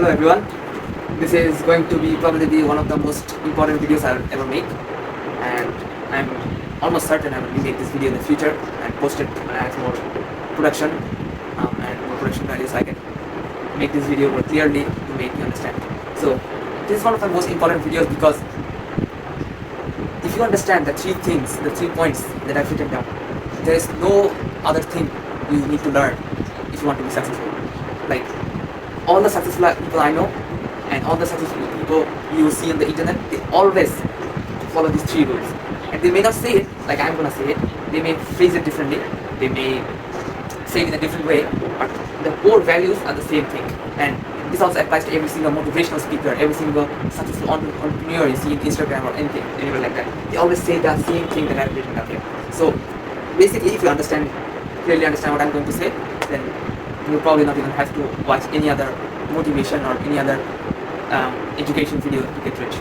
Hello everyone. This is going to be probably one of the most important videos I'll ever make, and I'm almost certain I will remake this video in the future and post it when I have more production and more production values. I can make this video more clearly to make you understand. So this is one of the most important videos because if you understand the three things, the 3 points that I've written down, there is no other thing you need to learn if you want to be successful. Like all the successful people I know and all the successful people you see on the internet, they always follow these 3 rules. And they may not say it like I'm gonna say it, they may phrase it differently, they may say it in a different way, but the core values are the same thing. And this also applies to every single motivational speaker, every single successful entrepreneur you see in Instagram or anything, anywhere like that. They always say the same thing that I've written down here. So basically, if you clearly understand what I'm going to say, then you'll probably not even have to watch any other motivation or any other education video to get rich.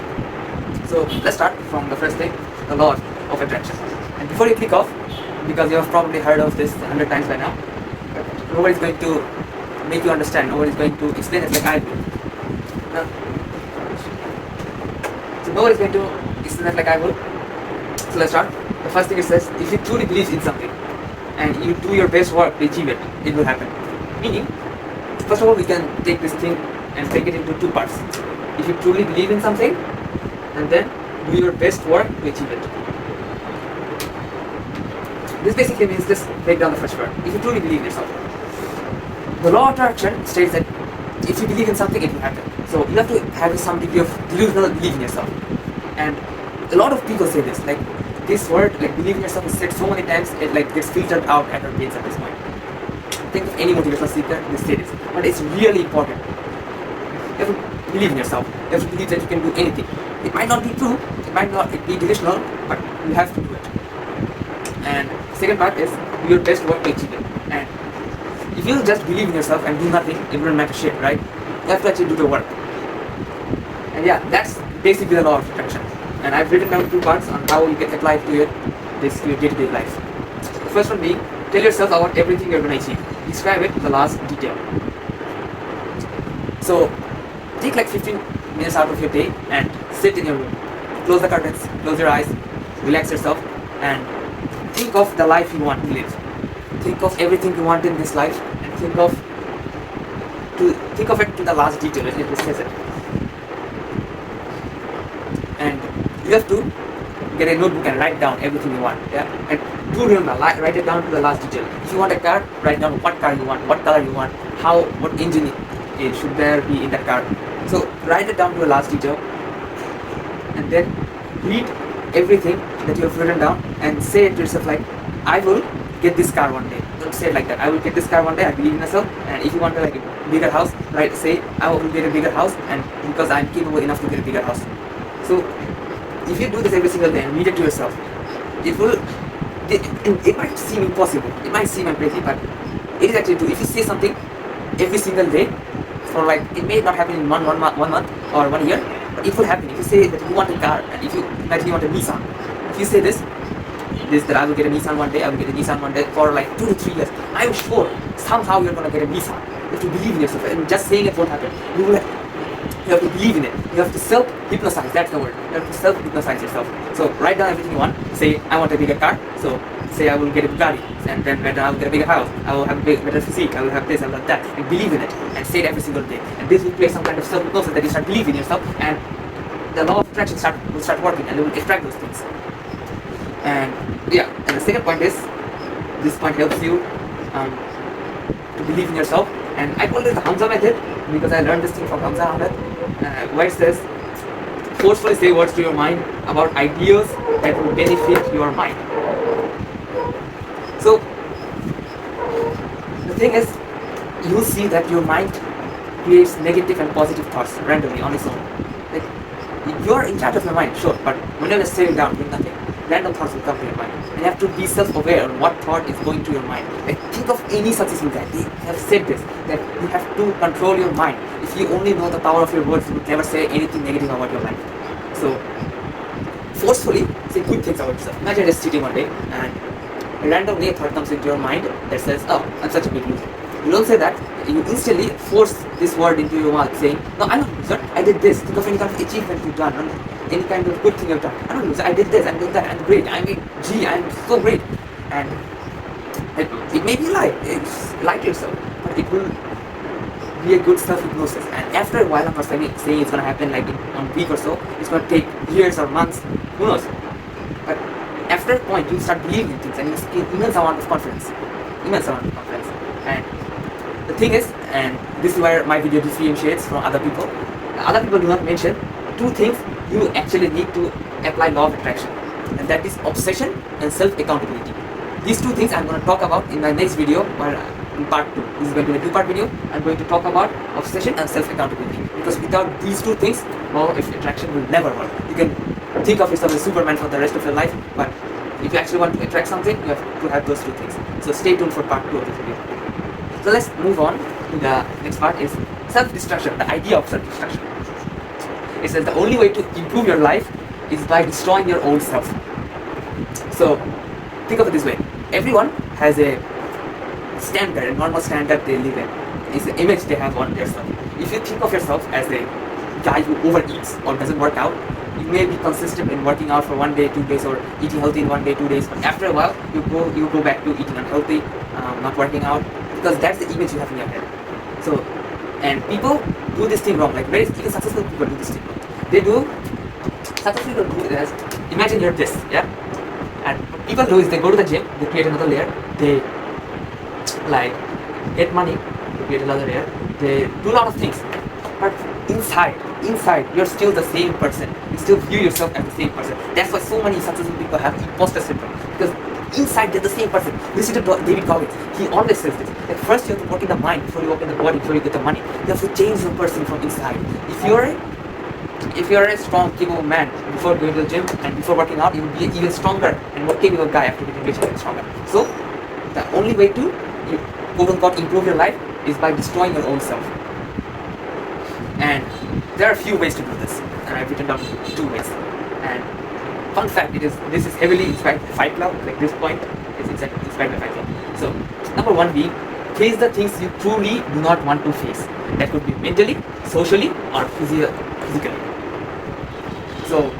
So let's start from the first thing, the law of attraction. And before you click off, because you have probably heard of this 100 times by now, nobody's going to make you understand, nobody's going to explain it like I do. So nobody's going to explain it like I will. So let's start. The first thing it says, if you truly believe in something and you do your best work to achieve it, it will happen. Meaning, first of all, we can take this thing and break it into 2 parts. If you truly believe in something, and then do your best work to achieve it. This basically means, just break down the first part. If you truly believe in yourself, the law of attraction states that if you believe in something, it will happen. So you have to have some degree of delusional belief in yourself. And a lot of people say this, like this word, like believe in yourself, is said so many times, it like gets filtered out at our brains at this point. Think of any motivational speaker, they say this, but it's really important. You have to believe in yourself. You have to believe that you can do anything. It might not be true, it might not be delusional, but you have to do it. And second part is do your best work to achieve it. And if you just believe in yourself and do nothing, it wouldn't matter shit, right? You have to actually do the work. And yeah, that's basically the law of attraction. And I've written down 2 parts on how you can apply it to your day-to-day life. The first one being, tell yourself about everything you're going to achieve. Describe it to the last detail. So take like 15 minutes out of your day and sit in your room. Close the curtains, close your eyes, relax yourself, and think of the life you want to live. Think of everything you want in this life, and think of it to the last detail. It says it. And you have to get a notebook and write down everything you want. Yeah, and do remember, write it down to the last detail. If you want a car, write down what car you want, what color you want, what engine it should there be in that car. So write it down to the last detail, and then read everything that you have written down and say it to yourself like, I will get this car one day. Don't say it like that. I will get this car one day. I believe in myself. And if you want like a bigger house, right? Say I will get a bigger house, and because I'm capable enough to get a bigger house. So if you do this every single day and read it to yourself, it might seem impossible. It might seem crazy, but it is actually true. If you say something every single day for like, it may not happen in one month or 1 year, but it will happen. If you say that you want a car, and if you imagine you want a Nissan, if you say this that I will get a Nissan one day, I will get a Nissan one day for like 2 to 3 years, I'm sure somehow you're gonna get a Nissan. You have to believe in yourself, and just saying it won't happen. You have to believe in it. You have to self-hypnotize, that's the word. You have to self-hypnotize yourself. So write down everything you want. Say, I want a bigger car. So say I will get a Bugatti, and then I will get a bigger house. I will have a better physique. I will have this, I will have that. And believe in it, and say it every single day. And this will create some kind of self-hypnosis that you start believing in yourself, and the law of attraction will start working, and it will attract those things. And yeah, and the second point is, this point helps you to believe in yourself. And I call this the Hamza method because I learned this thing from Hamza Ahmed, where it says, forcefully say words to your mind about ideas that will benefit your mind. So the thing is, you'll see that your mind creates negative and positive thoughts randomly on its own. Like, you're in charge of your mind, sure, but whenever you're sitting down doing nothing, random thoughts will come to your mind. And you have to be self-aware on what thought is going to your mind. Like, think of any successful guy. They have said this, that you have to control your mind. If you only know the power of your words, you would never say anything negative about your life. So, forcefully say good things about yourself. Imagine just sitting one day and randomly a thought comes into your mind that says, oh, I'm such a big loser. You don't say that. You instantly force this word into your mouth, saying, "No, I'm not a loser. I did this. Think of any kind of achievement you've done, any kind of good thing you've done. I'm not a loser. I did this. I did that. I'm great. I'm so great." And it may be lie. It's lie to yourself, but it will be a good self-hypnosis. And after a while, I'm not saying it's gonna happen like in a week or so. It's gonna take years or months. Who knows? But after a point, you start believing in things, and you gain immense amount of confidence. And the thing is, and this is where my video differentiates from other people. Other people do not mention two things you actually need to apply law of attraction, and that is obsession and self-accountability. These two things I'm going to talk about in my next video, or in part 2. This is going to be a 2-part video. I'm going to talk about obsession and self-accountability, because without these two things, law of attraction will never work. You can think of yourself as Superman for the rest of your life, but if you actually want to attract something, you have to have those two things. So stay tuned for part 2 of this video. So let's move on to the next part, is self-destruction, the idea of self-destruction. It says the only way to improve your life is by destroying your own self. So think of it this way. Everyone has a standard, a normal standard they live in. It's the image they have on themselves. If you think of yourself as a guy who overeats or doesn't work out, you may be consistent in working out for 1 day, 2 days, or eating healthy in 1 day, 2 days. But after a while, you go back to eating unhealthy, not working out, because that's the image you have in your head. So, and people do this thing wrong. Like even successful people do this thing wrong. Successful people do it as, imagine you're this, yeah. And what people do is they go to the gym, they create another layer, they like get money, they create another layer, they do a lot of things, but inside you're still the same person. You still view yourself as the same person. That's why so many successful people have imposter syndrome, because inside they're the same person. Listen to David Goggins. He always says this. Like first you have to work in the mind before you work in the body, before you get the money. You have to change your person from inside. If you're a strong, capable man before going to the gym and before working out, you will be an even stronger and more capable guy after getting rich and stronger. So the only way to quote unquote improve your life is by destroying your own self. And there are a few ways to do this, and I've written down 2 ways. And fun fact, this is heavily inspired by Fight Club. Like this point is exactly inspired by Fight Club. So number 1 being, face the things you truly do not want to face. That could be mentally, socially, or physically. So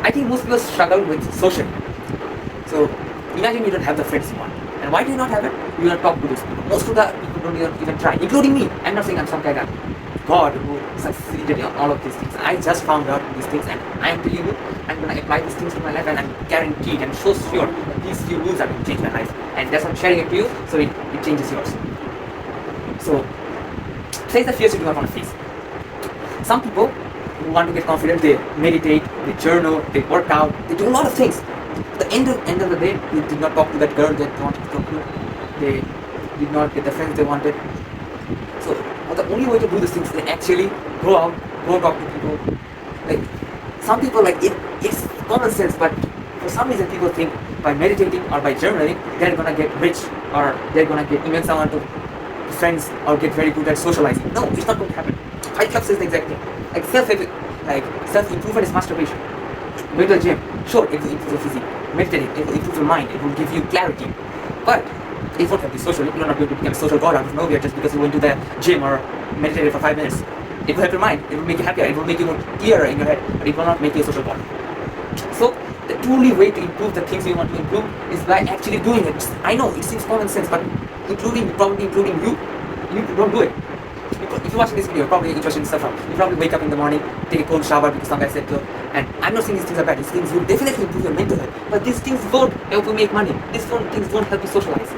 I think most people struggle with socially. So imagine you don't have the friends you want. And why do you not have it? You don't talk to those people. Most of the people don't even try, including me. I'm not saying I'm some kind of God who succeeded in all of these things. I just found out these things, and I am telling you, I'm going to apply these things to my life, and I'm guaranteed and so sure that these few rules are going to change my life. And that's why I'm sharing it to you, so it changes yours. So face the fears you do not want to face. Some people who want to get confident, they meditate, they journal, they work out, they do a lot of things. At the end of the day, they did not talk to that girl that they wanted to talk to. They did not get the friends they wanted. So the only way to do these things is actually go out, go talk to people. Like some people, like it's common sense, but for some reason people think by meditating or by journaling they're gonna get rich, or they're gonna get immense amount of friends, or get very good at socializing. No, it's not going to happen. Fight Club says the exact thing. Like self-improvement is masturbation. Go to the gym, sure, it will improve your physique. Meditating, it will improve your mind, it will give you clarity. But it won't help you socially. You're not going to become a social god out of nowhere just because you went to the gym or meditated for 5 minutes. It will help your mind, it will make you happier, it will make you more clearer in your head, but it will not make you a social god. So the truly way to improve the things you want to improve is by actually doing it. I know it seems common sense, but probably including you don't do it. If you're watching this video, you're probably interested in stuff. You probably wake up in the morning, take a cold shower because some guy said to, and I'm not saying these things are bad. These things will definitely improve your mental health, but these things won't help you make money. These things won't help you socialize.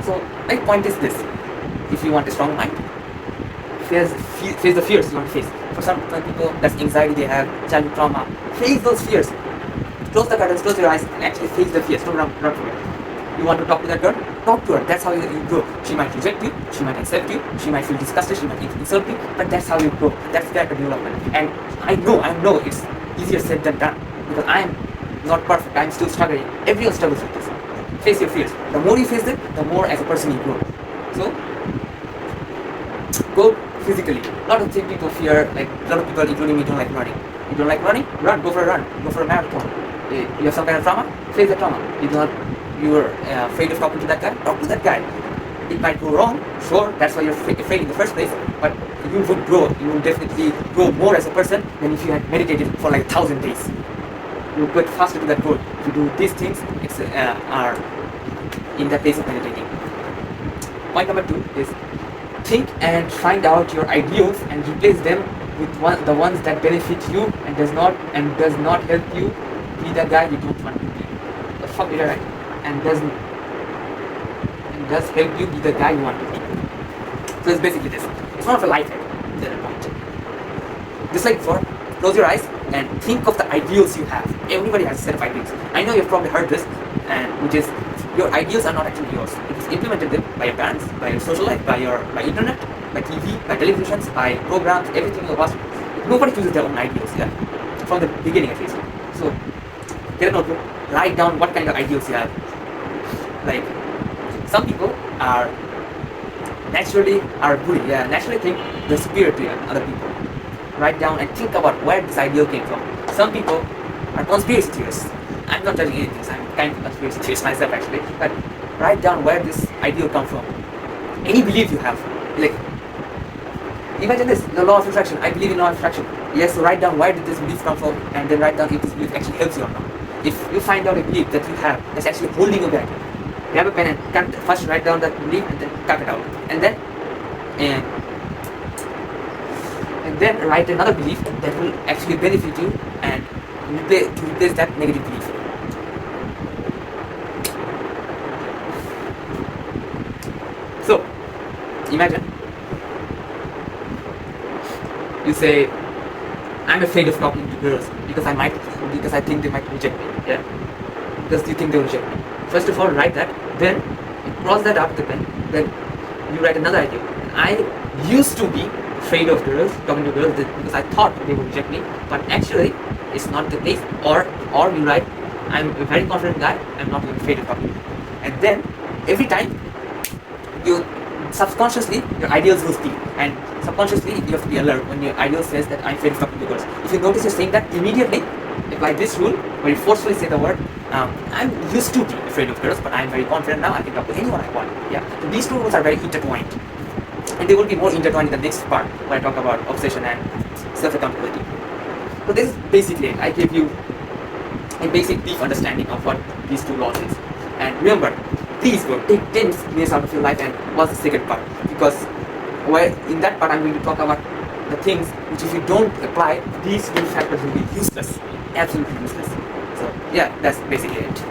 So my point is this: if you want a strong mind, face the fears you want to face. For some people, that's anxiety they have, childhood trauma. Face those fears. Close the curtains, close your eyes, and actually face the fears. Don't run from it. You want to talk to that girl? Talk to her. That's how you grow. She might reject you, she might accept you, she might feel disgusted, she might insult you, but that's how you grow. That's character development. And I know it's easier said than done, because I am not perfect. I'm still struggling. Everyone struggles with this. Face your fears. The more you face them, the more as a person you grow. So go physically. A lot of people fear, like a lot of people, including me, don't like running. You don't like running? Run. Go for a run. Go for a marathon. You have some kind of trauma? Face the trauma. You are afraid of talking to that guy? Talk to that guy. it might go wrong, sure, that's why you're afraid in the first place, but you would grow, you would definitely grow more as a person than if you had meditated for like 1,000 days. You would get faster to that goal. If you do these things, are in that place of meditating. Point number 2 is think and find out your ideals and replace them with the ones that benefit you and does not help you be the guy you don't want to be. The fuck did I write? And does help you be the guy you want to be. So it's basically this. It's one of a life hack. That's the point. Just like before, close your eyes and think of the ideals you have. Everybody has a set of ideals. I know you've probably heard this, and which is your ideals are not actually yours. It is implemented them by your parents, by your social life, by internet, by TV, by televisions, by programs, everything you watch. Nobody chooses their own ideals, yeah. From the beginning at least. So get a notebook, write down what kind of ideals you have. Like some people are naturally good, naturally think they're superior to other people. Write down and think about where this ideal came from. Some people are conspiracy theorists. I'm not judging anything, so I'm kind of conspiracy theorist myself actually. But write down where this ideal comes from. Any belief you have, like imagine this, the law of attraction. I believe in law of attraction. Yes, so write down where did this belief come from, and then write down if this belief actually helps you or not. If you find out a belief that you have that's actually holding you back, grab a pen and first write down that belief and then cut it out, and then write another belief that will actually benefit you and replace that negative belief. So imagine you say, I'm afraid of talking to girls because I think they might reject me. Yeah, because you think they will reject me. First of all, write that. Then you cross that out with the pen. Then you write another idea. I used to be afraid of girls, talking to girls, because I thought they would reject me, but actually it's not the case. Or you write, I'm a very confident guy, I'm not even afraid of talking to you. And then every time you subconsciously your ideals will speak, and subconsciously you have to be alert when your ideal says that I'm afraid of talking to girls. If you notice you're saying that, immediately apply this rule where you forcefully say the word, I used to be afraid of girls, but I'm very confident now, I can talk to anyone I want. Yeah. So these two rules are very intertwined. And they will be more intertwined in the next part when I talk about obsession and self-accountability. So this is basically it. I gave you a basic deep understanding of what these two laws is. And remember, please go take 10 minutes out of your life and watch the second part, because in that part I'm going to talk about the things which if you don't apply, these two factors will be useless, absolutely useless. So yeah, that's basically it.